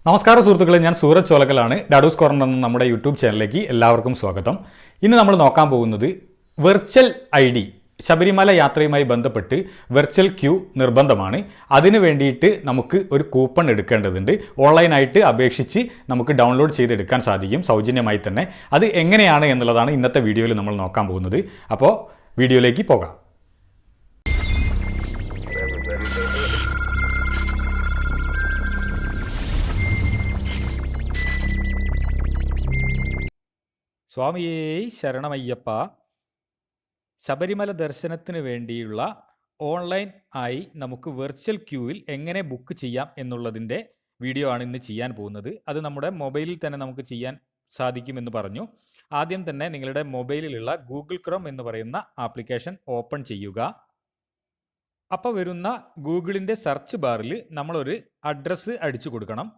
നമസ്കാരം സുഹൃത്തുക്കളെ, ഞാൻ സൂരജ് ചോലക്കലാണ്. ഡാഡൂസ് കോർണർ എന്ന നമ്മുടെ യൂട്യൂബ് ചാനലിലേക്ക് എല്ലാവർക്കും സ്വാഗതം. ഇന്ന് നമ്മൾ നോക്കാൻ പോകുന്നത് വെർച്വൽ ID. ശബരിമല യാത്രയുമായി ബന്ധപ്പെട്ട് വെർച്വൽ ക്യൂ നിർബന്ധമാണ്. അതിന് വേണ്ടിയിട്ട് നമുക്ക് ഒരു കൂപ്പൺ എടുക്കേണ്ടതുണ്ട്. ഓൺലൈനായിട്ട് അപേക്ഷിച്ച് നമുക്ക് ഡൗൺലോഡ് ചെയ്തെടുക്കാൻ സാധിക്കും സൗജന്യമായി തന്നെ. അത് എങ്ങനെയാണ് എന്നുള്ളതാണ് ഇന്നത്തെ വീഡിയോയിൽ നമ്മൾ നോക്കാൻ പോകുന്നത്. അപ്പോൾ വീഡിയോയിലേക്ക് പോകാം. സ്വാമിയേ ശരണമയ്യപ്പ. ശബരിമല ദർശനത്തിന് വേണ്ടിയുള്ള ഓൺലൈൻ ആയി നമുക്ക് വെർച്വൽ ക്യൂവിൽ എങ്ങനെ ബുക്ക് ചെയ്യാം എന്നുള്ളതിൻ്റെ വീഡിയോ ആണ് ഇന്ന് ചെയ്യാൻ പോകുന്നത്. അത് നമ്മുടെ മൊബൈലിൽ തന്നെ നമുക്ക് ചെയ്യാൻ സാധിക്കുമെന്ന് പറഞ്ഞു. ആദ്യം തന്നെ നിങ്ങളുടെ മൊബൈലിലുള്ള ഗൂഗിൾ ക്രോം എന്ന് പറയുന്ന ആപ്ലിക്കേഷൻ ഓപ്പൺ ചെയ്യുക. അപ്പോൾ വരുന്ന ഗൂഗിളിൻ്റെ സെർച്ച് ബാറിൽ നമ്മളൊരു അഡ്രസ്സ് അടിച്ചു കൊടുക്കണം.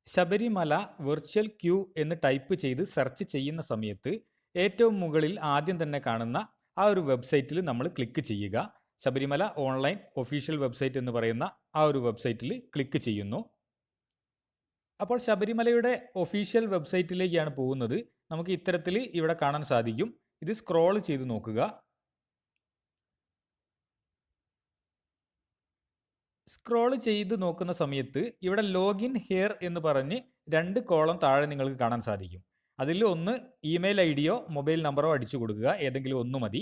ശബരിമല വെർച്വൽ ക്യൂ എന്ന് ടൈപ്പ് ചെയ്ത് സെർച്ച് ചെയ്യുന്ന സമയത്ത് ഏറ്റവും മുകളിൽ ആദ്യം തന്നെ കാണുന്ന ആ ഒരു വെബ്സൈറ്റിൽ നമ്മൾ ക്ലിക്ക് ചെയ്യുക. ശബരിമല ഓൺലൈൻ ഒഫീഷ്യൽ വെബ്സൈറ്റ് എന്ന് പറയുന്ന ആ ഒരു വെബ്സൈറ്റിൽ ക്ലിക്ക് ചെയ്യുന്നു. അപ്പോൾ ശബരിമലയുടെ ഒഫീഷ്യൽ വെബ്സൈറ്റിലേക്കാണ് പോകുന്നത്. നമുക്ക് ഇത്തരത്തിൽ ഇവിടെ കാണാൻ സാധിക്കും. ഇത് സ്ക്രോൾ ചെയ്ത് നോക്കുക. സ്ക്രോൾ ചെയ്ത് നോക്കുന്ന സമയത്ത് ഇവിടെ ലോഗിൻ ഹിയർ എന്ന് പറഞ്ഞ് 2 കോളം താഴെ നിങ്ങൾക്ക് കാണാൻ സാധിക്കും. അതിൽ ഒന്ന് ഇമെയിൽ ഐഡിയോ മൊബൈൽ നമ്പറോ അടിച്ചു കൊടുക്കുക, ഏതെങ്കിലും ഒന്ന് മതി.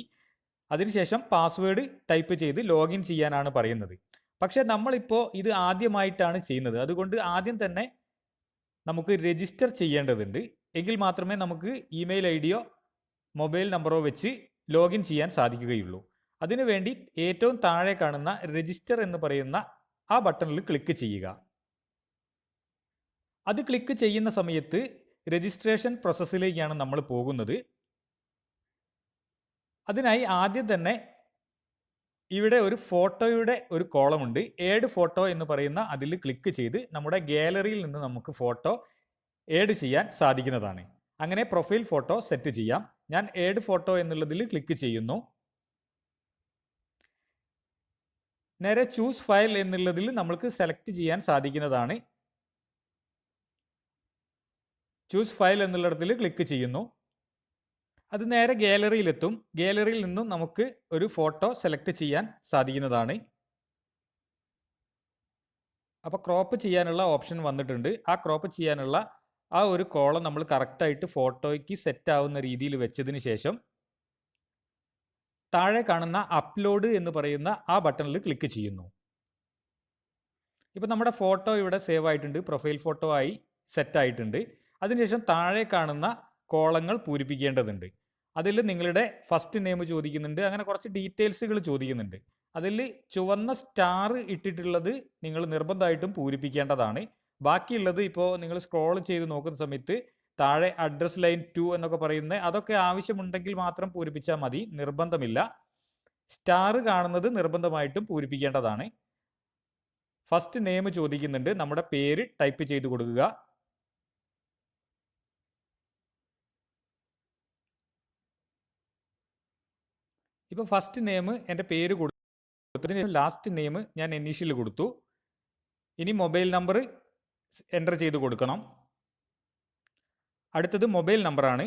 അതിനുശേഷം പാസ്വേഡ് ടൈപ്പ് ചെയ്ത് ലോഗിൻ ചെയ്യാനാണ് പറയുന്നത്. പക്ഷേ നമ്മളിപ്പോൾ ഇത് ആദ്യമായിട്ടാണ് ചെയ്യുന്നത്. അതുകൊണ്ട് ആദ്യം തന്നെ നമുക്ക് രജിസ്റ്റർ ചെയ്യേണ്ടതുണ്ട്. എങ്കിൽ മാത്രമേ നമുക്ക് ഇമെയിൽ ഐഡിയോ മൊബൈൽ നമ്പറോ വെച്ച് ലോഗിൻ ചെയ്യാൻ സാധിക്കുകയുള്ളൂ. അതിനുവേണ്ടി ഏറ്റവും താഴെ കാണുന്ന രജിസ്റ്റർ എന്ന് പറയുന്ന ആ ബട്ടണിൽ ക്ലിക്ക് ചെയ്യുക. അത് ക്ലിക്ക് ചെയ്യുന്ന സമയത്ത് രജിസ്ട്രേഷൻ പ്രോസസ്സിലേക്കാണ് നമ്മൾ പോകുന്നത്. അതിനായി ആദ്യം തന്നെ ഇവിടെ ഒരു ഫോട്ടോയുടെ ഒരു കോളമുണ്ട്. ഏഡ് ഫോട്ടോ എന്ന് പറയുന്ന അതിൽ ക്ലിക്ക് ചെയ്ത് നമ്മുടെ ഗാലറിയിൽ നിന്ന് നമുക്ക് ഫോട്ടോ ഏഡ് ചെയ്യാൻ സാധിക്കുന്നതാണ്. അങ്ങനെ പ്രൊഫൈൽ ഫോട്ടോ സെറ്റ് ചെയ്യാം. ഞാൻ ഏഡ് ഫോട്ടോ എന്നുള്ളതിൽ ക്ലിക്ക് ചെയ്യുന്നു. നേരെ ചൂസ് ഫയൽ എന്നുള്ളതിൽ നമ്മൾക്ക് സെലക്ട് ചെയ്യാൻ സാധിക്കുന്നതാണ്. ചൂസ് ഫയൽ എന്നുള്ളിടത്തിൽ ക്ലിക്ക് ചെയ്യുന്നു. അത് നേരെ ഗാലറിയിലെത്തും. ഗാലറിയിൽ നിന്നും നമുക്ക് ഒരു ഫോട്ടോ സെലക്ട് ചെയ്യാൻ സാധിക്കുന്നതാണ്. അപ്പോൾ ക്രോപ്പ് ചെയ്യാനുള്ള ഓപ്ഷൻ വന്നിട്ടുണ്ട്. ആ ക്രോപ്പ് ചെയ്യാനുള്ള ആ ഒരു കോളം നമ്മൾ കറക്റ്റായിട്ട് ഫോട്ടോയ്ക്ക് സെറ്റ് ആവുന്ന രീതിയിൽ വെച്ചതിന് ശേഷം താഴെ കാണുന്ന അപ്ലോഡ് എന്ന് പറയുന്ന ആ ബട്ടണിൽ ക്ലിക്ക് ചെയ്യുന്നു. ഇപ്പോൾ നമ്മുടെ ഫോട്ടോ ഇവിടെ സേവ് ആയിട്ടുണ്ട്. പ്രൊഫൈൽ ഫോട്ടോ ആയി സെറ്റ് ആയിട്ടുണ്ട്. അതിനുശേഷം താഴെ കാണുന്ന കോളങ്ങൾ പൂരിപ്പിക്കേണ്ടതുണ്ട്. അതിൽ നിങ്ങളുടെ ഫസ്റ്റ് നെയിം ചോദിക്കുന്നുണ്ട്. അങ്ങനെ കുറച്ച് ഡീറ്റെയിൽസുകൾ ചോദിക്കുന്നുണ്ട്. അതിൽ ചുവന്ന സ്റ്റാർ ഇട്ടിട്ടുള്ളത് നിങ്ങൾ നിർബന്ധമായിട്ടും പൂരിപ്പിക്കേണ്ടതാണ്. ബാക്കിയുള്ളത് ഇപ്പോൾ നിങ്ങൾ സ്ക്രോൾ ചെയ്ത് നോക്കുന്ന സമയത്ത് താഴെ അഡ്രസ് ലൈൻ 2 എന്നൊക്കെ പറയുന്നത് അതൊക്കെ ആവശ്യമുണ്ടെങ്കിൽ മാത്രം പൂരിപ്പിച്ചാൽ മതി, നിർബന്ധമില്ല. സ്റ്റാർ കാണുന്നത് നിർബന്ധമായിട്ടും പൂരിപ്പിക്കേണ്ടതാണ്. ഫസ്റ്റ് നെയിം ചോദിക്കുന്നുണ്ട്. നമ്മുടെ പേര് ടൈപ്പ് ചെയ്ത് കൊടുക്കുക. ഇപ്പോൾ ഫസ്റ്റ് നെയിം എൻ്റെ പേര് കൊടുത്തതിന് ശേഷം ലാസ്റ്റ് നെയിം ഞാൻ ഇനീഷ്യൽ കൊടുത്തു. ഇനി മൊബൈൽ നമ്പർ എൻ്റർ ചെയ്ത് കൊടുക്കണം. അടുത്തത് മൊബൈൽ നമ്പറാണ്.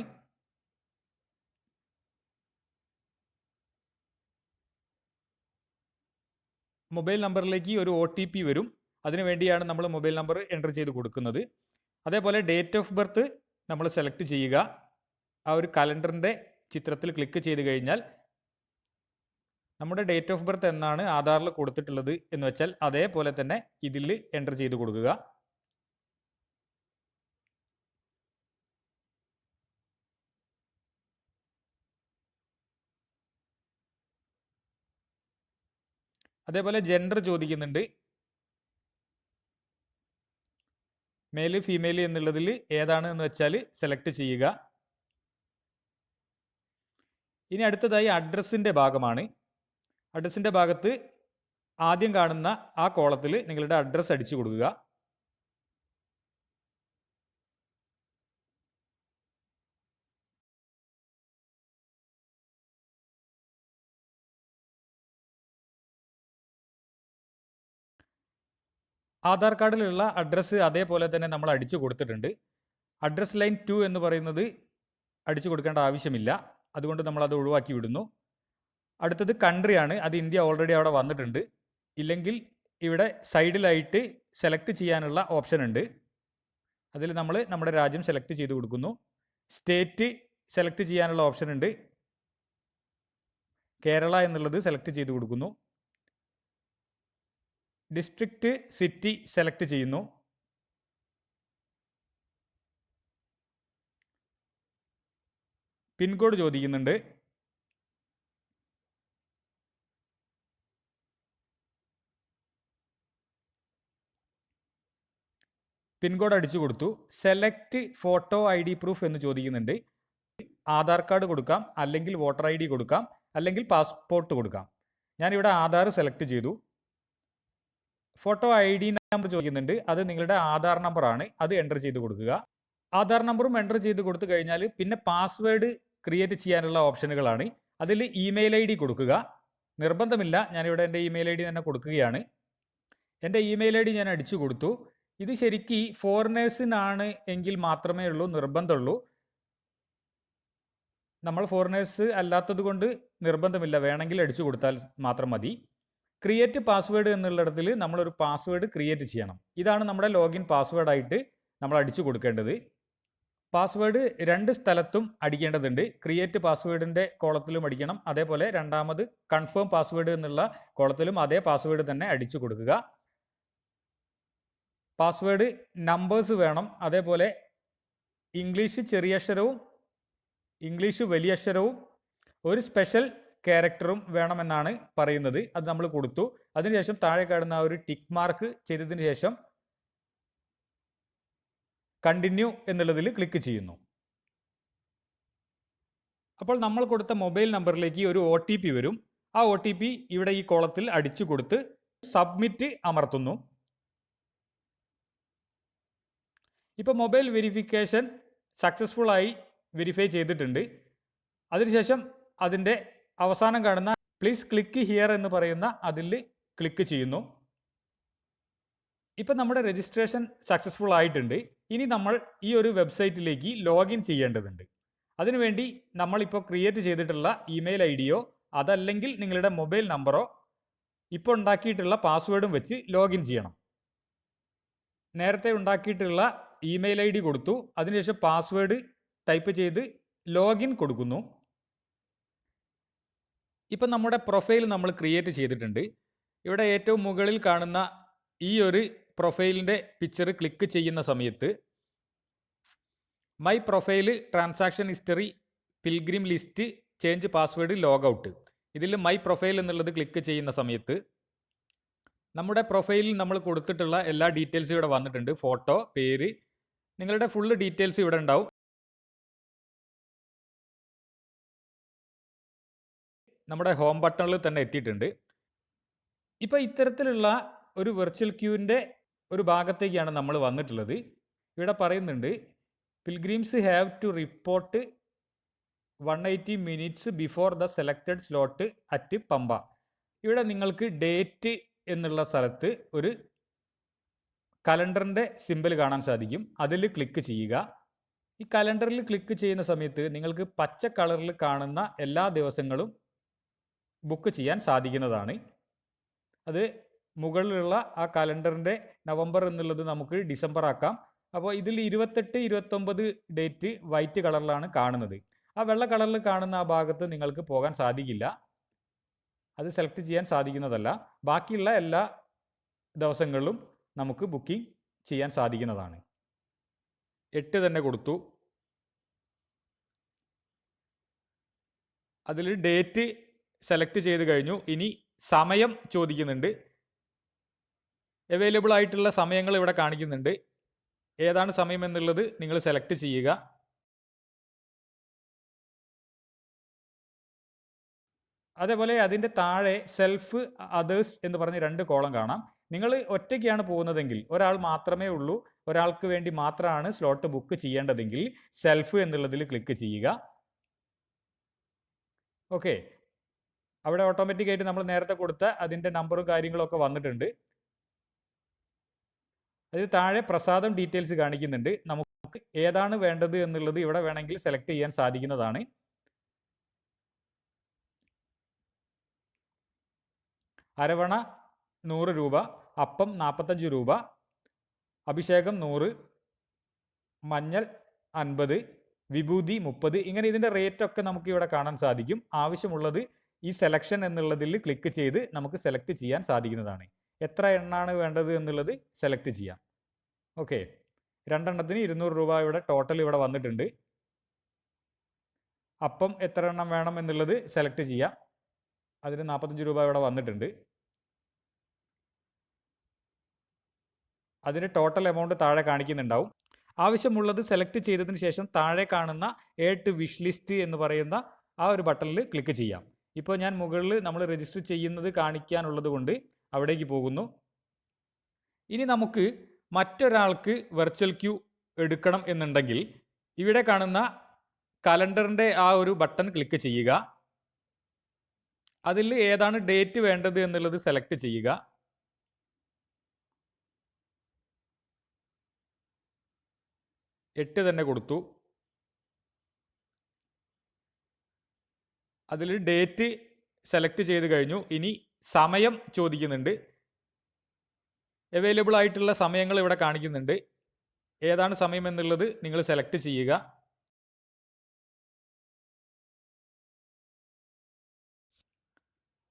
മൊബൈൽ നമ്പറിലേക്ക് ഒരു OTP വരും. അതിനു വേണ്ടിയാണ് നമ്മൾ മൊബൈൽ നമ്പർ എൻ്റർ ചെയ്ത് കൊടുക്കുന്നത്. അതേപോലെ ഡേറ്റ് ഓഫ് ബർത്ത് നമ്മൾ സെലക്ട് ചെയ്യുക. ആ ഒരു കലണ്ടറിൻ്റെ ചിത്രത്തിൽ ക്ലിക്ക് ചെയ്ത് കഴിഞ്ഞാൽ നമ്മുടെ ഡേറ്റ് ഓഫ് ബർത്ത് എന്നാണ് ആധാറിൽ കൊടുത്തിട്ടുള്ളത് എന്ന് വെച്ചാൽ അതേപോലെ തന്നെ ഇതിൽ എൻ്റർ ചെയ്ത് കൊടുക്കുക. അതേപോലെ ജെൻഡർ ചോദിക്കുന്നുണ്ട്. മെയില് ഫീമെയിൽ എന്നുള്ളതിൽ ഏതാണ് എന്ന് വെച്ചാൽ സെലക്ട് ചെയ്യുക. ഇനി അടുത്തതായി അഡ്രസ്സിൻ്റെ ഭാഗമാണ്. അഡ്രസ്സിൻ്റെ ഭാഗത്ത് ആദ്യം കാണുന്ന ആ കോളത്തിൽ നിങ്ങളുടെ അഡ്രസ്സ് അടിച്ചു കൊടുക്കുക. ആധാർ കാർഡിലുള്ള അഡ്രസ്സ് അതേപോലെ തന്നെ നമ്മൾ അടിച്ചു കൊടുത്തിട്ടുണ്ട്. അഡ്രസ് ലൈൻ 2 എന്ന് പറയുന്നത് അടിച്ചു കൊടുക്കേണ്ട ആവശ്യമില്ല, അതുകൊണ്ട് നമ്മളത് ഒഴിവാക്കി വിടുന്നു. അടുത്തത് കൺട്രിയാണ്, അത് ഇന്ത്യ ഓൾറെഡി അവിടെ വന്നിട്ടുണ്ട്. ഇല്ലെങ്കിൽ ഇവിടെ സൈഡിലായിട്ട് സെലക്ട് ചെയ്യാനുള്ള ഓപ്ഷൻ ഉണ്ട്, അതിൽ നമ്മൾ നമ്മുടെ രാജ്യം സെലക്ട് ചെയ്ത് കൊടുക്കുന്നു. സ്റ്റേറ്റ് സെലക്ട് ചെയ്യാനുള്ള ഓപ്ഷൻ ഉണ്ട്, കേരള എന്നുള്ളത് സെലക്ട് ചെയ്ത് കൊടുക്കുന്നു. ഡിസ്ട്രിക്റ്റ് സിറ്റി സെലക്ട് ചെയ്യുന്നു. പിൻകോഡ് ചോദിക്കുന്നുണ്ട്. പിൻകോഡ് അടിച്ചു കൊടുത്തു. സെലക്ട് ഫോട്ടോ ID പ്രൂഫ് എന്ന് ചോദിക്കുന്നുണ്ട്. ആധാർ കാർഡ് കൊടുക്കാം, അല്ലെങ്കിൽ വോട്ടർ ID കൊടുക്കാം, അല്ലെങ്കിൽ പാസ്പോർട്ട് കൊടുക്കാം. ഞാനിവിടെ ആധാർ സെലക്ട് ചെയ്തു. ഫോട്ടോ ID നമ്പർ ചോദിക്കുന്നുണ്ട്, അത് നിങ്ങളുടെ ആധാർ നമ്പറാണ്, അത് എൻ്റർ ചെയ്ത് കൊടുക്കുക. ആധാർ നമ്പറും എൻ്റർ ചെയ്ത് കൊടുത്തു കഴിഞ്ഞാൽ പിന്നെ പാസ്വേഡ് ക്രിയേറ്റ് ചെയ്യാനുള്ള ഓപ്ഷനുകളാണ്. അതിൽ ഇമെയിൽ ID കൊടുക്കുക. നിർബന്ധമില്ല, ഞാനിവിടെ എൻ്റെ ഇമെയിൽ ID തന്നെ കൊടുക്കുകയാണ്. എൻ്റെ ഇമെയിൽ ID ഞാൻ അടിച്ചു കൊടുത്തു. ഇത് ശരിക്കും ഫോറിനേഴ്സിനാണ് എങ്കിൽ മാത്രമേ ഉള്ളൂ നിർബന്ധമുള്ളൂ. നമ്മൾ ഫോറിനേഴ്സ് അല്ലാത്തത് കൊണ്ട് നിർബന്ധമില്ല, വേണമെങ്കിൽ അടിച്ചു കൊടുത്താൽ മാത്രം മതി. ക്രിയേറ്റ് പാസ്വേഡ് എന്നുള്ളിടത്തിൽ നമ്മളൊരു പാസ്വേഡ് ക്രിയേറ്റ് ചെയ്യണം. ഇതാണ് നമ്മുടെ ലോഗിൻ പാസ്വേഡായിട്ട് നമ്മൾ അടിച്ചു കൊടുക്കേണ്ടത്. പാസ്വേഡ് 2 സ്ഥലത്തും അടിക്കേണ്ടതുണ്ട്. ക്രിയേറ്റ് പാസ്വേഡിൻ്റെ കോളത്തിലും അടിക്കണം, അതേപോലെ രണ്ടാമത് കൺഫേം പാസ്വേഡ് എന്നുള്ള കോളത്തിലും അതേ പാസ്വേഡ് തന്നെ അടിച്ചു കൊടുക്കുക. പാസ്വേഡ് നമ്പേഴ്സ് വേണം, അതേപോലെ ഇംഗ്ലീഷ് ചെറിയ അക്ഷരവും ഇംഗ്ലീഷ് വലിയ അക്ഷരവും ഒരു സ്പെഷ്യൽ ക്യാരക്ടറും വേണമെന്നാണ് പറയുന്നത്. അത് നമ്മൾ കൊടുത്തു. അതിനുശേഷം താഴെ കാണുന്ന ഒരു ടിക്ക് മാർക്ക് ചെയ്തതിന് ശേഷം കണ്ടിന്യൂ എന്നുള്ളതിൽ ക്ലിക്ക് ചെയ്യുന്നു. അപ്പോൾ നമ്മൾ കൊടുത്ത മൊബൈൽ നമ്പറിലേക്ക് ഒരു OTP വരും. ആ OTP ഇവിടെ ഈ കോളത്തിൽ അടിച്ചു കൊടുത്ത് സബ്മിറ്റ് അമർത്തുന്നു. ഇപ്പോൾ മൊബൈൽ വെരിഫിക്കേഷൻ സക്സസ്ഫുൾ ആയി വെരിഫൈ ചെയ്തിട്ടുണ്ട്. അതിനുശേഷം അതിൻ്റെ അവസാനം കാണുന്ന പ്ലീസ് ക്ലിക്ക് ഹിയർ എന്ന് പറയുന്ന അതിൽ ക്ലിക്ക് ചെയ്യുന്നു. ഇപ്പം നമ്മുടെ രജിസ്ട്രേഷൻ സക്സസ്ഫുൾ ആയിട്ടുണ്ട്. ഇനി നമ്മൾ ഈ ഒരു വെബ്സൈറ്റിലേക്ക് ലോഗിൻ ചെയ്യേണ്ടതുണ്ട്. അതിനുവേണ്ടി നമ്മളിപ്പോൾ ക്രിയേറ്റ് ചെയ്തിട്ടുള്ള ഇമെയിൽ IDയോ അതല്ലെങ്കിൽ നിങ്ങളുടെ മൊബൈൽ നമ്പറോ ഇപ്പോൾ ഉണ്ടാക്കിയിട്ടുള്ള പാസ്വേഡും വെച്ച് ലോഗിൻ ചെയ്യണം. നേരത്തെ ഉണ്ടാക്കിയിട്ടുള്ള ഇമെയിൽ ID കൊടുത്തു, അതിനുശേഷം പാസ്വേഡ് ടൈപ്പ് ചെയ്ത് ലോഗിൻ കൊടുക്കുന്നു. ഇപ്പം നമ്മുടെ പ്രൊഫൈൽ നമ്മൾ ക്രിയേറ്റ് ചെയ്തിട്ടുണ്ട്. ഇവിടെ ഏറ്റവും മുകളിൽ കാണുന്ന ഈ ഒരു പ്രൊഫൈലിൻ്റെ പിക്ചർ ക്ലിക്ക് ചെയ്യുന്ന സമയത്ത് my profile, transaction history, pilgrim list, change password, logout, ഇതിൽ മൈ പ്രൊഫൈൽ എന്നുള്ളത് ക്ലിക്ക് ചെയ്യുന്ന സമയത്ത് നമ്മുടെ പ്രൊഫൈലിൽ നമ്മൾ കൊടുത്തിട്ടുള്ള എല്ലാ ഡീറ്റെയിൽസും ഇവിടെ വന്നിട്ടുണ്ട്. ഫോട്ടോ, പേര്, നിങ്ങളുടെ ഫുള്ള് ഡീറ്റെയിൽസ് ഇവിടെ ഉണ്ടാവും. നമ്മുടെ ഹോം ബട്ടണിൽ തന്നെ എത്തിയിട്ടുണ്ട്. ഇപ്പോൾ ഇത്തരത്തിലുള്ള ഒരു വെർച്വൽ ക്യൂവിൻ്റെ ഒരു ഭാഗത്തേക്കാണ് നമ്മൾ വന്നിട്ടുള്ളത്. ഇവിടെ പറയുന്നുണ്ട് pilgrims have to report 180 minutes before the selected slot at Pampa. ഇവിടെ നിങ്ങൾക്ക് ഡേറ്റ് എന്നുള്ള സ്ഥലത്ത് ഒരു കലണ്ടറിൻ്റെ സിമ്പിൾ കാണാൻ സാധിക്കും. അതിൽ ക്ലിക്ക് ചെയ്യുക. ഈ കലണ്ടറിൽ ക്ലിക്ക് ചെയ്യുന്ന സമയത്ത് നിങ്ങൾക്ക് പച്ച കളറിൽ കാണുന്ന എല്ലാ ദിവസങ്ങളും ബുക്ക് ചെയ്യാൻ സാധിക്കുന്നതാണ്. അത് മുകളിലുള്ള ആ കലണ്ടറിൻ്റെ നവംബർ എന്നുള്ളത് നമുക്ക് ഡിസംബർ ആക്കാം. അപ്പോൾ ഇതിൽ 28, 29 ഡേറ്റ് വൈറ്റ് കളറിലാണ് കാണുന്നത്. ആ വെള്ള കളറിൽ കാണുന്ന ആ ഭാഗത്ത് നിങ്ങൾക്ക് പോകാൻ സാധിക്കില്ല, അത് സെലക്ട് ചെയ്യാൻ സാധിക്കുന്നതല്ല. ബാക്കിയുള്ള എല്ലാ ദിവസങ്ങളിലും നമുക്ക് ബുക്കിംഗ് ചെയ്യാൻ സാധിക്കുന്നതാണ്. 8 തന്നെ കൊടുത്തു. അതിൽ ഡേറ്റ് സെലക്ട് ചെയ്ത് കഴിഞ്ഞു. ഇനി സമയം ചോദിക്കുന്നുണ്ട്. അവൈലബിൾ ആയിട്ടുള്ള സമയങ്ങൾ ഇവിടെ കാണിക്കുന്നുണ്ട്. ഏതാണ് സമയം എന്നുള്ളത് നിങ്ങൾ സെലക്ട് ചെയ്യുക. അതേപോലെ അതിൻ്റെ താഴെ സെൽഫ്, അതേഴ്സ് എന്ന് പറഞ്ഞ് 2 കോളം കാണാം. നിങ്ങൾ ഒറ്റയ്ക്കാണ് പോകുന്നതെങ്കിൽ, ഒരാൾ മാത്രമേ ഉള്ളൂ, ഒരാൾക്ക് വേണ്ടി മാത്രമാണ് സ്ലോട്ട് ബുക്ക് ചെയ്യേണ്ടതെങ്കിൽ സെൽഫ് എന്നുള്ളതിൽ ക്ലിക്ക് ചെയ്യുക. ഓക്കെ, അവിടെ ഓട്ടോമാറ്റിക്കായിട്ട് നമ്മൾ നേരത്തെ കൊടുത്ത അതിൻ്റെ നമ്പറും കാര്യങ്ങളൊക്കെ വന്നിട്ടുണ്ട്. അതിൽ താഴെ പ്രസാദം ഡീറ്റെയിൽസ് കാണിക്കുന്നുണ്ട്. നമുക്ക് ഏതാണ് വേണ്ടത് എന്നുള്ളത് ഇവിടെ വേണമെങ്കിൽ സെലക്ട് ചെയ്യാൻ സാധിക്കുന്നതാണ്. അരവണ 100 രൂപ, അപ്പം 45 രൂപ, അഭിഷേകം 100, മഞ്ഞൾ 50, വിഭൂതി 30. ഇങ്ങനെ ഇതിൻ്റെ റേറ്റ് ഒക്കെ നമുക്ക് ഇവിടെ കാണാൻ സാധിക്കും. ആവശ്യമുള്ളത് ഈ സെലക്ഷൻ എന്നുള്ളതിൽ ക്ലിക്ക് ചെയ്ത് നമുക്ക് സെലക്ട് ചെയ്യാൻ സാധിക്കുന്നതാണ്. എത്ര എണ്ണാണ് വേണ്ടത് എന്നുള്ളത് സെലക്ട് ചെയ്യാം. ഓക്കെ, 2 എണ്ണത്തിന് 200 രൂപ ഇവിടെ ടോട്ടൽ ഇവിടെ വന്നിട്ടുണ്ട്. അപ്പം എത്ര എണ്ണം വേണം എന്നുള്ളത് സെലക്ട് ചെയ്യാം. അതിന് 45 രൂപ ഇവിടെ വന്നിട്ടുണ്ട്. അതിന് ടോട്ടൽ എമൗണ്ട് താഴെ കാണിക്കുന്നുണ്ടാവും. ആവശ്യമുള്ളത് സെലക്ട് ചെയ്തതിന് ശേഷം താഴെ കാണുന്ന ഏഡ് വിഷ് ലിസ്റ്റ് എന്ന് പറയുന്ന ആ ഒരു ബട്ടണിൽ ക്ലിക്ക് ചെയ്യാം. ഇപ്പോൾ ഞാൻ മുകളിൽ നമ്മൾ രജിസ്റ്റർ ചെയ്യുന്നത് കാണിക്കാനുള്ളത് കൊണ്ട് അവിടേക്ക് പോകുന്നു. ഇനി നമുക്ക് മറ്റൊരാൾക്ക് വെർച്വൽ ക്യൂ എടുക്കണം എന്നുണ്ടെങ്കിൽ ഇവിടെ കാണുന്ന കലണ്ടറിൻ്റെ ആ ഒരു ബട്ടൺ ക്ലിക്ക് ചെയ്യുക. അതിൽ ഏതാണ് ഡേറ്റ് വേണ്ടത് എന്നുള്ളത് സെലക്ട് ചെയ്യുക. എട്ട് തന്നെ കൊടുത്തു. അതിൽ ഡേറ്റ് സെലക്ട് ചെയ്ത് കഴിഞ്ഞു. ഇനി സമയം ചോദിക്കുന്നുണ്ട്. അവൈലബിൾ ആയിട്ടുള്ള സമയങ്ങൾ ഇവിടെ കാണിക്കുന്നുണ്ട്. ഏതാണ് സമയം എന്നുള്ളത് നിങ്ങൾ സെലക്ട് ചെയ്യുക.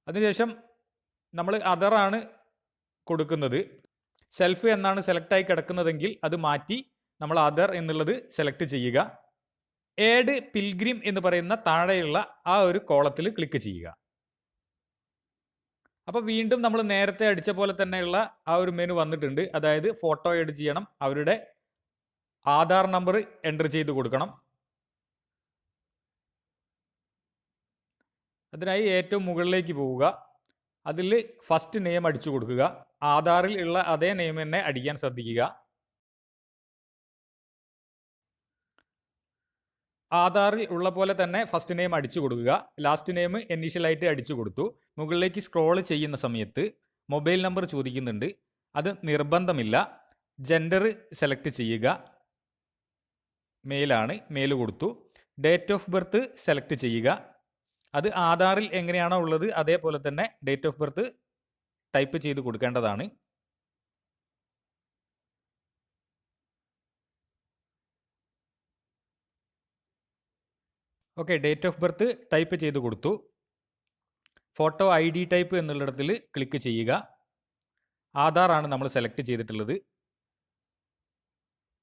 അതിനുശേഷം നമ്മൾ അതറാണ് കൊടുക്കുന്നത്. സെൽഫ് എന്നാണ് സെലക്റ്റായി കിടക്കുന്നതെങ്കിൽ അത് മാറ്റി നമ്മൾ അതർ എന്നുള്ളത് സെലക്ട് ചെയ്യുക. ഏഡ് പിൽഗ്രിം എന്ന് പറയുന്ന താഴെയുള്ള ആ ഒരു കോളത്തിൽ ക്ലിക്ക് ചെയ്യുക. അപ്പോൾ വീണ്ടും നമ്മൾ നേരത്തെ അടിച്ച പോലെ തന്നെയുള്ള ആ ഒരു മെനു വന്നിട്ടുണ്ട്. അതായത് ഫോട്ടോ എഡ് ചെയ്യണം, അവരുടെ ആധാർ നമ്പർ എൻ്റർ ചെയ്ത് കൊടുക്കണം. അതിനായി ഏറ്റവും മുകളിലേക്ക് പോവുക. അതിൽ ഫസ്റ്റ് നെയിം അടിച്ചു കൊടുക്കുക. ആധാറിൽ ഉള്ള അതേ നെയിം തന്നെ അടിക്കാൻ ശ്രദ്ധിക്കുക. ആധാറിൽ ഉള്ള പോലെ തന്നെ ഫസ്റ്റ് നെയിം അടിച്ചു കൊടുക്കുക. ലാസ്റ്റ് നെയിം ഇനീഷ്യലായിട്ട് അടിച്ചു കൊടുത്തു. മുകളിലേക്ക് സ്ക്രോൾ ചെയ്യുന്ന സമയത്ത് മൊബൈൽ നമ്പർ ചോദിക്കുന്നുണ്ട്. അത് നിർബന്ധമില്ല. ജെൻഡർ സെലക്ട് ചെയ്യുക. മെയിലാണ്, മെയിൽ കൊടുത്തു. ഡേറ്റ് ഓഫ് ബർത്ത് സെലക്ട് ചെയ്യുക. അത് ആധാറിൽ എങ്ങനെയാണോ ഉള്ളത് അതേപോലെ തന്നെ ഡേറ്റ് ഓഫ് ബർത്ത് ടൈപ്പ് ചെയ്ത് കൊടുക്കേണ്ടതാണ്. Okay, date of birth type ചെയ്ത് കൊടുത്തു. ഫോട്ടോ ID ടൈപ്പ് എന്നുള്ളിടത്തിൽ ക്ലിക്ക് ചെയ്യുക. ആധാറാണ് നമ്മൾ സെലക്ട് ചെയ്തിട്ടുള്ളത്.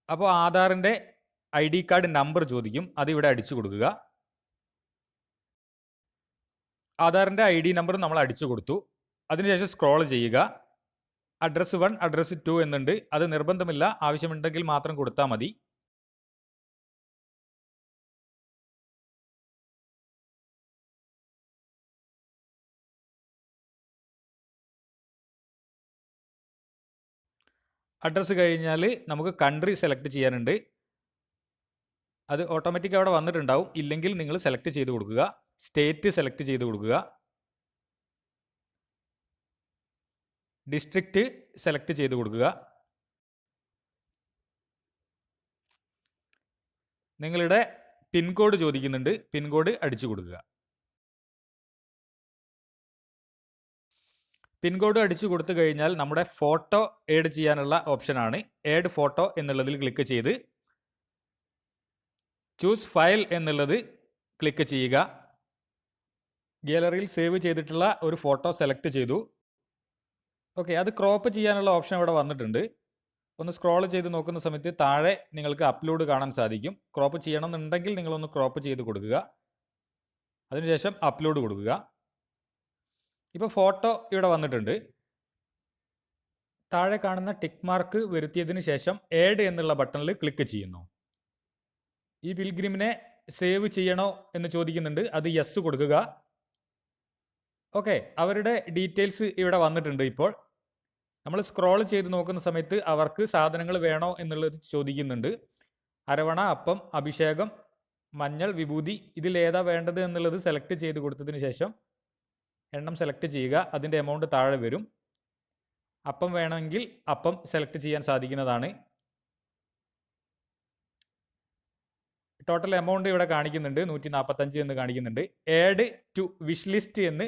അപ്പോൾ ആധാറിൻ്റെ ID കാർഡ് നമ്പർ ചോദിക്കും. അതിവിടെ അടിച്ചു കൊടുക്കുക. ആധാറിൻ്റെ ID നമ്പർ നമ്മൾ അടിച്ചു കൊടുത്തു. അതിനുശേഷം സ്ക്രോൾ ചെയ്യുക. അഡ്രസ്സ് 1, അഡ്രസ്സ് 2 എന്നുണ്ട്. അത് നിർബന്ധമില്ല, ആവശ്യമുണ്ടെങ്കിൽ മാത്രം കൊടുത്താൽ മതി. അഡ്രസ്സ് കഴിഞ്ഞാൽ നമുക്ക് കൺട്രി സെലക്ട് ചെയ്യാനുണ്ട്. അത് ഓട്ടോമാറ്റിക് അവിടെ വന്നിട്ടുണ്ടാവും. ഇല്ലെങ്കിൽ നിങ്ങൾ സെലക്ട് ചെയ്ത് കൊടുക്കുക. സ്റ്റേറ്റ് സെലക്ട് ചെയ്ത് കൊടുക്കുക. ഡിസ്ട്രിക്റ്റ് സെലക്ട് ചെയ്ത് കൊടുക്കുക. നിങ്ങളുടെ പിൻകോഡ് ചോദിക്കുന്നുണ്ട്. പിൻകോഡ് അടിച്ചു കൊടുക്കുക. പിൻകോഡ് അടിച്ചു കൊടുത്തു കഴിഞ്ഞാൽ നമ്മുടെ ഫോട്ടോ ആഡ് ചെയ്യാനുള്ള ഓപ്ഷനാണ്. ആഡ് ഫോട്ടോ എന്നുള്ളതിൽ ക്ലിക്ക് ചെയ്ത് ചൂസ് ഫയൽ എന്നുള്ളത് ക്ലിക്ക് ചെയ്യുക. ഗാലറിയിൽ സേവ് ചെയ്തിട്ടുള്ള ഒരു ഫോട്ടോ സെലക്ട് ചെയ്തു. ഓക്കെ, അത് ക്രോപ്പ് ചെയ്യാനുള്ള ഓപ്ഷൻ ഇവിടെ വന്നിട്ടുണ്ട്. ഒന്ന് സ്ക്രോൾ ചെയ്ത് നോക്കുന്ന സമയത്ത് താഴെ നിങ്ങൾക്ക് അപ്ലോഡ് കാണാൻ സാധിക്കും. ക്രോപ്പ് ചെയ്യണമെന്നുണ്ടെങ്കിൽ നിങ്ങളൊന്ന് ക്രോപ്പ് ചെയ്ത് കൊടുക്കുക. അതിനുശേഷം അപ്ലോഡ് കൊടുക്കുക. ഇപ്പോൾ ഫോട്ടോ ഇവിടെ വന്നിട്ടുണ്ട്. താഴെ കാണുന്ന ടിക്ക് മാർക്ക് വരുത്തിയതിന് ശേഷം ആഡ് എന്നുള്ള ബട്ടണിൽ ക്ലിക്ക് ചെയ്യുന്നു. ഈ പിൽഗ്രിമിനെ സേവ് ചെയ്യണോ എന്ന് ചോദിക്കുന്നുണ്ട്. അത് യെസ് കൊടുക്കുക. ഓക്കെ, അവരുടെ ഡീറ്റെയിൽസ് ഇവിടെ വന്നിട്ടുണ്ട്. ഇപ്പോൾ നമ്മൾ സ്ക്രോൾ ചെയ്ത് നോക്കുന്ന സമയത്ത് അവർക്ക് സാധനങ്ങൾ വേണോ എന്നുള്ളത് ചോദിക്കുന്നുണ്ട്. അരവണ, അപ്പം, അഭിഷേകം, മഞ്ഞൾ, വിഭൂതി, ഇതിലേതാ വേണ്ടത് എന്നുള്ളത് സെലക്ട് ചെയ്ത് കൊടുത്തതിന് ശേഷം എണ്ണം സെലക്ട് ചെയ്യുക. അതിൻ്റെ എമൗണ്ട് താഴെ വരും. അപ്പം വേണമെങ്കിൽ അപ്പം സെലക്ട് ചെയ്യാൻ സാധിക്കുന്നതാണ്. ടോട്ടൽ എമൗണ്ട് ഇവിടെ കാണിക്കുന്നുണ്ട്, 145 എന്ന് കാണിക്കുന്നുണ്ട്. ആഡ് ടു വിഷ് ലിസ്റ്റ് എന്ന്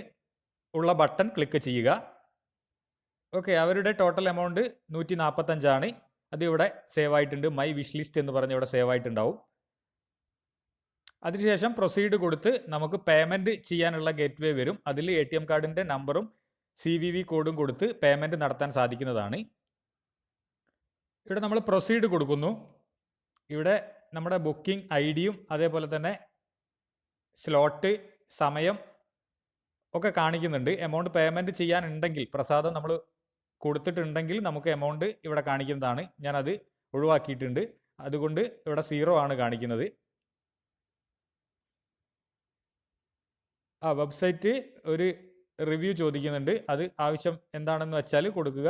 ഉള്ള ബട്ടൺ ക്ലിക്ക് ചെയ്യുക. ഓക്കെ, അവരുടെ ടോട്ടൽ എമൗണ്ട് 145 അത് ഇവിടെ സേവ് ആയിട്ടുണ്ട്. മൈ വിഷ് ലിസ്റ്റ് എന്ന് പറഞ്ഞ് ഇവിടെ സേവ് ആയിട്ടുണ്ടാവും. അതിനുശേഷം പ്രൊസീഡ് കൊടുത്ത് നമുക്ക് പേയ്മെൻറ്റ് ചെയ്യാനുള്ള ഗേറ്റ് വേ വരും. അതിൽ ATM കാർഡിൻ്റെ നമ്പറും CVV കോഡും കൊടുത്ത് പേയ്മെൻറ്റ് നടത്താൻ സാധിക്കുന്നതാണ്. ഇവിടെ നമ്മൾ പ്രൊസീഡ് കൊടുക്കുന്നു. ഇവിടെ നമ്മുടെ ബുക്കിംഗ് ID-യും അതേപോലെ തന്നെ സ്ലോട്ട്, സമയം ഒക്കെ കാണിക്കുന്നുണ്ട്. എമൗണ്ട് പേയ്മെൻറ്റ് ചെയ്യാനുണ്ടെങ്കിൽ, പ്രസാദം നമ്മൾ കൊടുത്തിട്ടുണ്ടെങ്കിൽ നമുക്ക് എമൗണ്ട് ഇവിടെ കാണിക്കുന്നതാണ്. ഞാനത് ഒഴിവാക്കിയിട്ടുണ്ട്, അതുകൊണ്ട് ഇവിടെ 0 ആണ് കാണിക്കുന്നത്. വെബ്സൈറ്റ് ഒരു റിവ്യൂ ചോദിക്കുന്നുണ്ട്, അത് ആവശ്യം എന്താണെന്ന് വെച്ചാൽ കൊടുക്കുക.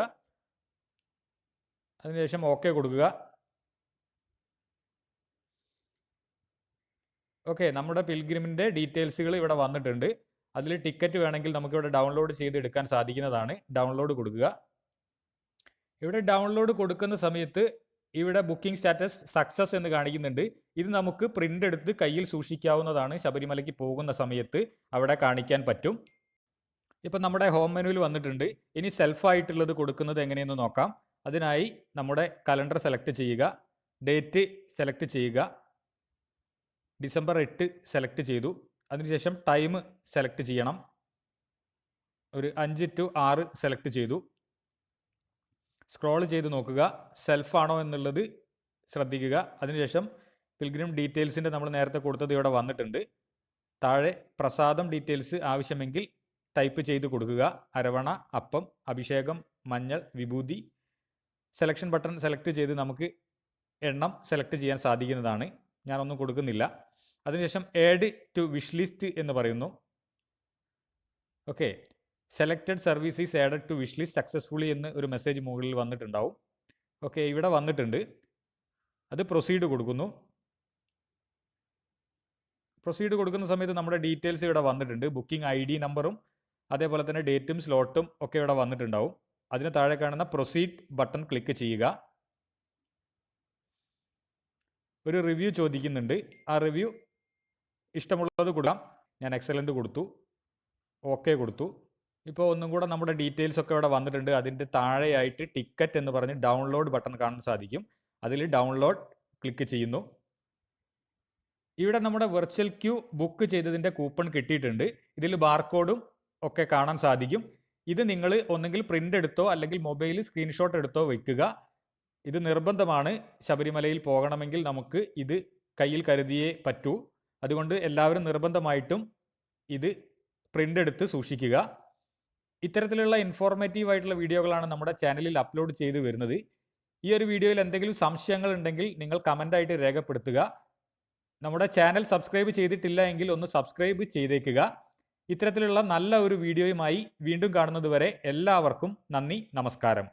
അതിനുശേഷം ഓക്കെ കൊടുക്കുക. ഓക്കെ, നമ്മുടെ പിൽഗ്രിമിൻ്റെ ഡീറ്റെയിൽസുകൾ ഇവിടെ വന്നിട്ടുണ്ട്. അതിൽ ടിക്കറ്റ് വേണമെങ്കിൽ നമുക്കിവിടെ ഡൗൺലോഡ് ചെയ്തെടുക്കാൻ സാധിക്കുന്നതാണ്. ഡൗൺലോഡ് കൊടുക്കുക. ഇവിടെ ഡൗൺലോഡ് കൊടുക്കുന്ന സമയത്ത് ഇവിടെ ബുക്കിംഗ് സ്റ്റാറ്റസ് സക്സസ് എന്ന് കാണിക്കുന്നുണ്ട്. ഇത് നമുക്ക് പ്രിൻ്റ് എടുത്ത് കയ്യിൽ സൂക്ഷിക്കാവുന്നതാണ്. ശബരിമലയ്ക്ക് പോകുന്ന സമയത്ത് അവിടെ കാണിക്കാൻ പറ്റും. ഇപ്പം നമ്മുടെ ഹോം മെനുവിൽ വന്നിട്ടുണ്ട്. ഇനി സെൽഫായിട്ടുള്ളത് കൊടുക്കുന്നത് എങ്ങനെയെന്ന് നോക്കാം. അതിനായി നമ്മുടെ കലണ്ടർ സെലക്ട് ചെയ്യുക, ഡേറ്റ് സെലക്ട് ചെയ്യുക. ഡിസംബർ 8 സെലക്ട് ചെയ്തു. അതിനുശേഷം ടൈം സെലക്ട് ചെയ്യണം. ഒരു 5 to 6 സെലക്ട് ചെയ്തു. സ്ക്രോൾ ചെയ്ത് നോക്കുക, സെൽഫാണോ എന്നുള്ളത് ശ്രദ്ധിക്കുക. അതിനുശേഷം പിൽഗ്രിം ഡീറ്റെയിൽസിൻ്റെ നമ്മൾ നേരത്തെ കൊടുത്തത് ഇവിടെ വന്നിട്ടുണ്ട്. താഴെ പ്രസാദം ഡീറ്റെയിൽസ് ആവശ്യമെങ്കിൽ ടൈപ്പ് ചെയ്ത് കൊടുക്കുക. അരവണ, അപ്പം, അഭിഷേകം, മഞ്ഞൾ, വിഭൂതി. സെലക്ഷൻ ബട്ടൺ സെലക്ട് ചെയ്ത് നമുക്ക് എണ്ണം സെലക്ട് ചെയ്യാൻ സാധിക്കുന്നതാണ്. ഞാനൊന്നും കൊടുക്കുന്നില്ല. അതിനുശേഷം ആഡ് ടു വിഷ് ലിസ്റ്റ് എന്ന് പറയുന്നു. Okay, selected service is added to wish list successfully എന്ന് ഒരു മെസ്സേജ് മുകളിൽ വന്നിട്ടുണ്ടാവും. ഓക്കെ, ഇവിടെ വന്നിട്ടുണ്ട്. അത് പ്രൊസീഡ് കൊടുക്കുന്നു. പ്രൊസീഡ് കൊടുക്കുന്ന സമയത്ത് നമ്മുടെ ഡീറ്റെയിൽസ് ഇവിടെ വന്നിട്ടുണ്ട്. ബുക്കിംഗ് ID നമ്പറും അതേപോലെ തന്നെ ഡേറ്റും സ്ലോട്ടും ഒക്കെ ഇവിടെ വന്നിട്ടുണ്ടാവും. അതിന് താഴെ കാണുന്ന പ്രൊസീഡ് ബട്ടൺ ക്ലിക്ക് ചെയ്യുക. ഒരു റിവ്യൂ ചോദിക്കുന്നുണ്ട്. ആ റിവ്യൂ ഇഷ്ടമുള്ളത് കൊടുക്കാം. ഞാൻ എക്സലൻ്റ് കൊടുത്തു, ഓക്കെ കൊടുത്തു. ഇപ്പോൾ ഒന്നും കൂടെ നമ്മുടെ ഡീറ്റെയിൽസ് ഒക്കെ ഇവിടെ വന്നിട്ടുണ്ട്. അതിൻ്റെ താഴെയായിട്ട് ടിക്കറ്റ് എന്ന് പറഞ്ഞ് ഡൗൺലോഡ് ബട്ടൺ കാണാൻ സാധിക്കും. അതിൽ ഡൗൺലോഡ് ക്ലിക്ക് ചെയ്യുന്നു. ഇവിടെ നമ്മുടെ വെർച്വൽ ക്യൂ ബുക്ക് ചെയ്തതിൻ്റെ കൂപ്പൺ കിട്ടിയിട്ടുണ്ട്. ഇതിൽ ബാർകോഡും ഒക്കെ കാണാൻ സാധിക്കും. ഇത് നിങ്ങൾ ഒന്നെങ്കിൽ പ്രിൻ്റ് എടുത്തോ അല്ലെങ്കിൽ മൊബൈലിൽ സ്ക്രീൻഷോട്ട് എടുത്തോ വയ്ക്കുക. ഇത് നിർബന്ധമാണ്. ശബരിമലയിൽ പോകണമെങ്കിൽ നമുക്ക് ഇത് കയ്യിൽ കരുതിയേ പറ്റൂ. അതുകൊണ്ട് എല്ലാവരും നിർബന്ധമായിട്ടും ഇത് പ്രിൻ്റ് എടുത്ത് സൂക്ഷിക്കുക. ഇത്തരത്തിലുള്ള ഇൻഫോർമേറ്റീവ് ആയിട്ടുള്ള വീഡിയോകളാണ് നമ്മുടെ ചാനലിൽ അപ്ലോഡ് ചെയ്തു വരുന്നത്. ഈ ഒരു വീഡിയോയിൽ എന്തെങ്കിലും സംശയങ്ങൾ ഉണ്ടെങ്കിൽ നിങ്ങൾ കമൻ്റായിട്ട് രേഖപ്പെടുത്തുക. നമ്മുടെ ചാനൽ സബ്സ്ക്രൈബ് ചെയ്തിട്ടില്ല എങ്കിൽ ഒന്ന് സബ്സ്ക്രൈബ് ചെയ്തേക്കുക. ഇത്തരത്തിലുള്ള നല്ല ഒരു വീഡിയോയുമായി വീണ്ടും കാണുന്നതുവരെ എല്ലാവർക്കും നന്ദി, നമസ്കാരം.